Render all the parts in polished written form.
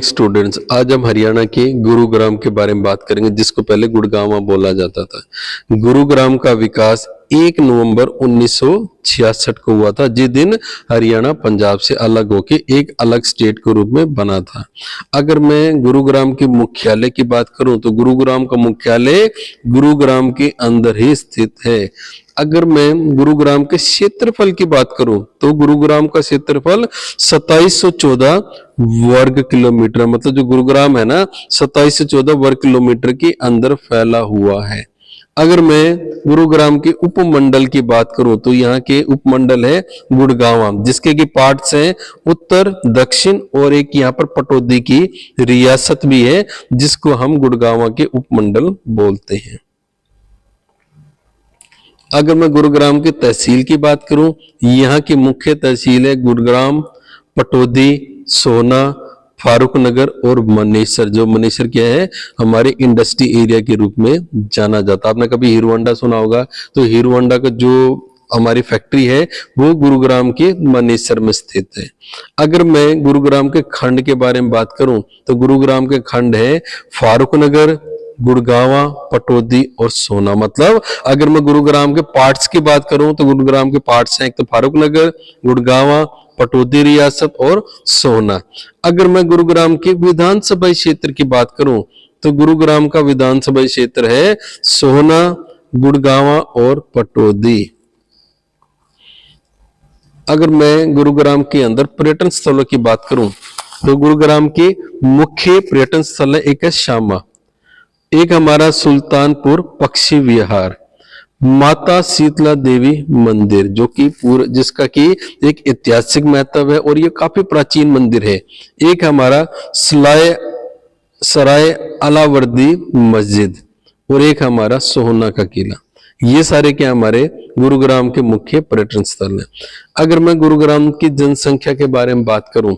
Students, आज हम हरियाणा के गुरुग्राम के बारे में बात करेंगे, जिसको पहले गुड़गांव बोला जाता था। गुरुग्राम का विकास 1 नवंबर 1966 को हुआ था, जिस दिन हरियाणा पंजाब से अलग होके एक अलग स्टेट के रूप में बना था। अगर मैं गुरुग्राम के मुख्यालय की बात करूं तो गुरुग्राम का मुख्यालय गुरुग्राम के अंदर ही स्थित है। अगर मैं गुरुग्राम के क्षेत्रफल की बात करूं तो गुरुग्राम का क्षेत्रफल 2714 वर्ग किलोमीटर, मतलब जो गुरुग्राम है ना 2714 वर्ग किलोमीटर के अंदर फैला हुआ है। अगर मैं गुरुग्राम के उपमंडल की बात करूं तो यहाँ के उपमंडल है गुड़गांव, जिसके की पार्ट्स हैं उत्तर, दक्षिण और एक यहाँ पर पटौदी की रियासत भी है, जिसको हम गुड़गांव के उपमंडल बोलते हैं। अगर मैं गुरुग्राम की तहसील की बात करूं, यहाँ की मुख्य तहसील है गुरुग्राम, पटौदी, सोना, फारूक नगर और मनेसर। जो मनेसर क्या है, हमारे इंडस्ट्री एरिया के रूप में जाना जाता है। आपने कभी हीरो होंडा सुना होगा, तो हीरो होंडा का जो हमारी फैक्ट्री है वो गुरुग्राम के मनेसर में स्थित है। अगर मैं गुरुग्राम के खंड के बारे में बात करूं तो गुरुग्राम के खंड है फारूक नगर, गुड़गांव, पटौदी और सोना। मतलब अगर मैं गुरुग्राम के पार्ट्स की बात करूं तो गुरुग्राम के पार्ट्स हैं एक तो फारूक नगर, गुड़गांव, पटौदी रियासत और सोना। अगर मैं गुरुग्राम के विधानसभा क्षेत्र की बात करूं तो गुरुग्राम का विधानसभा क्षेत्र है सोना, गुड़गांव और पटौदी। अगर मैं गुरुग्राम के अंदर पर्यटन स्थलों की बात करूं तो गुरुग्राम के मुख्य पर्यटन स्थल एक है शामा, एक हमारा सुल्तानपुर पक्षी विहार, माता शीतला देवी मंदिर जो कि जिसका कि एक ऐतिहासिक महत्व है और ये काफी प्राचीन मंदिर है, एक हमारा सराय अलावर्दी मस्जिद और एक हमारा सोहना का किला। ये सारे क्या हमारे गुरुग्राम के मुख्य पर्यटन स्थल हैं। अगर मैं गुरुग्राम की जनसंख्या के बारे में बात करूं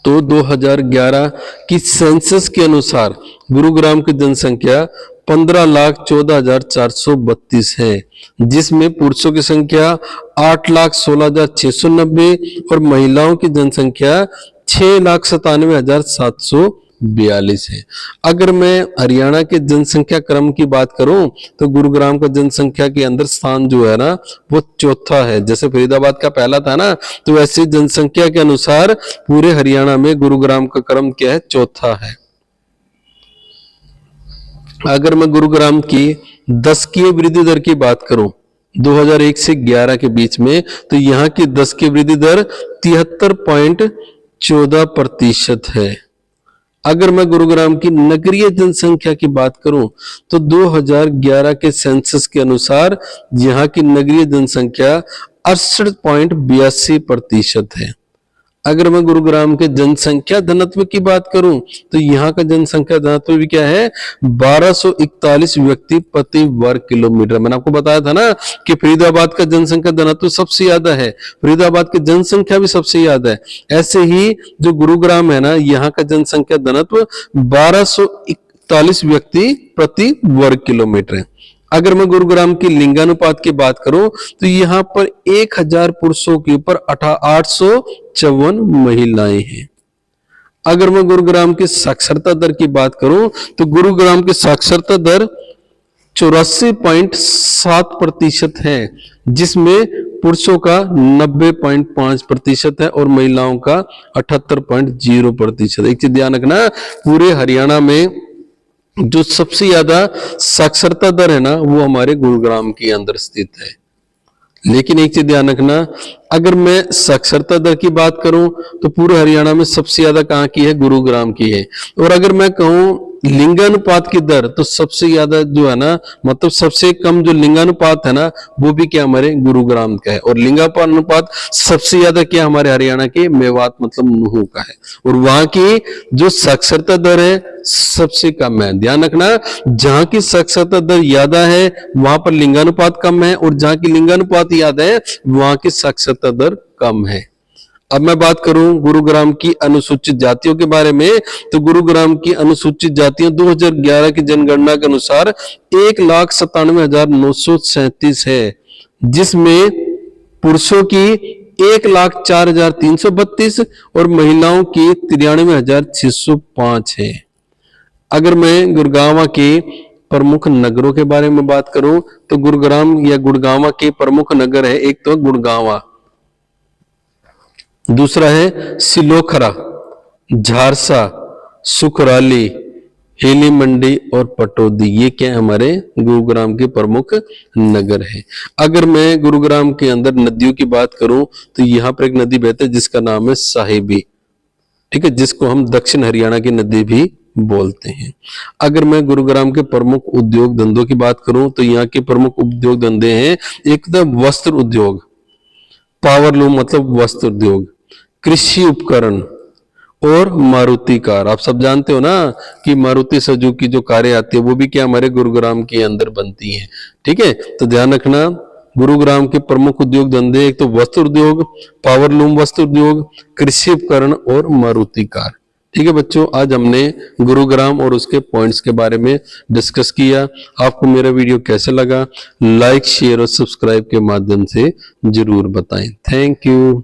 तो 2011 की सेंसस के अनुसार गुरुग्राम की जनसंख्या 15,14,432 है, जिसमें पुरुषों की संख्या 8,16,690 और महिलाओं की जनसंख्या 6,97,742 है। अगर मैं हरियाणा के जनसंख्या क्रम की बात करूं तो गुरुग्राम का जनसंख्या के अंदर स्थान जो है ना वो चौथा है। जैसे फरीदाबाद का पहला था ना, तो वैसे जनसंख्या के अनुसार पूरे हरियाणा में गुरुग्राम का क्रम क्या है, चौथा है। अगर मैं गुरुग्राम की दशकीय वृद्धि दर की बात करूं 2001 से 11 के बीच में, तो यहाँ की दशकीय वृद्धि दर 73.14% है। अगर मैं गुरुग्राम की नगरीय जनसंख्या की बात करूं तो 2011 के सेंसस के अनुसार यहाँ की नगरीय जनसंख्या 68.82% है। अगर मैं गुरुग्राम के जनसंख्या घनत्व की बात करूं तो यहाँ का जनसंख्या घनत्व भी क्या है, 1241 व्यक्ति प्रति वर्ग किलोमीटर। मैंने आपको बताया था ना कि फरीदाबाद का जनसंख्या घनत्व सबसे ज्यादा है, फरीदाबाद की जनसंख्या भी सबसे ज्यादा है। ऐसे ही जो गुरुग्राम है ना, यहाँ का जनसंख्या घनत्व 1241 व्यक्ति प्रति वर्ग किलोमीटर है। अगर मैं गुरुग्राम की लिंगानुपात की बात करूं तो यहाँ पर 1000 पुरुषों के ऊपर 854 महिलाएं हैं। अगर मैं गुरुग्राम की साक्षरता दर की बात करूं तो गुरुग्राम की साक्षरता दर 84.7% है, जिसमें पुरुषों का 90.5% है और महिलाओं का 78.0%। एक चीज ध्यान रखना, पूरे हरियाणा में जो सबसे ज्यादा साक्षरता दर है ना वो हमारे गुरुग्राम के अंदर स्थित है। लेकिन एक चीज ध्यान रखना, अगर मैं साक्षरता दर की बात करूं तो पूरे हरियाणा में सबसे ज्यादा कहां की है, गुरुग्राम की है। और अगर मैं कहूं लिंगानुपात की दर तो सबसे ज्यादा जो है ना, मतलब सबसे कम जो लिंगानुपात है ना वो भी क्या हमारे गुरुग्राम का है। और लिंगानुपात सबसे ज्यादा क्या हमारे हरियाणा के मेवात मतलब नूहू का है। और वहां की जो साक्षरता दर है सबसे कम है। ध्यान रखना, जहां की साक्षरता दर ज्यादा है वहां पर लिंगानुपात कम है, और जहां की लिंगानुपात ज्यादा है वहां की साक्षरता दर कम है। अब मैं बात करूं गुरुग्राम की अनुसूचित जातियों के बारे में, तो गुरुग्राम की अनुसूचित जातियां 2011 की जनगणना के अनुसार 1,97,937 है, जिसमें पुरुषों की 1,04,332 और महिलाओं की 93,605 है। अगर मैं गुड़गांव के प्रमुख नगरों के बारे में बात करूं तो गुरुग्राम या गुड़गांव के प्रमुख नगर है, एक तो गुड़गांव, दूसरा है सिलोखरा, झारसा, सुखराली, हेली मंडी और पटौदी। ये क्या है, हमारे गुरुग्राम के प्रमुख नगर है। अगर मैं गुरुग्राम के अंदर नदियों की बात करूं तो यहाँ पर एक नदी बहती है जिसका नाम है साहिबी, ठीक है, जिसको हम दक्षिण हरियाणा की नदी भी बोलते हैं। अगर मैं गुरुग्राम के प्रमुख उद्योग धंधों की बात करूं तो यहाँ के प्रमुख उद्योग धंधे हैं, एक तो वस्त्र उद्योग, पावरलूम मतलब वस्त्र उद्योग, कृषि उपकरण और मारुति कार। आप सब जानते हो ना कि मारुति सुजुकी जो कारें आती है वो भी क्या हमारे गुरुग्राम के अंदर बनती हैं, ठीक है। तो ध्यान रखना, गुरुग्राम के प्रमुख उद्योग धंधे एक तो वस्त्र उद्योग, पावरलूम वस्त्र उद्योग, कृषि उपकरण और मारुति कार। ठीक है बच्चों, आज हमने गुरुग्राम और उसके पॉइंट्स के बारे में डिस्कस किया। आपको मेरा वीडियो कैसे लगा, लाइक शेयर और सब्सक्राइब के माध्यम से जरूर बताएं। Thank you.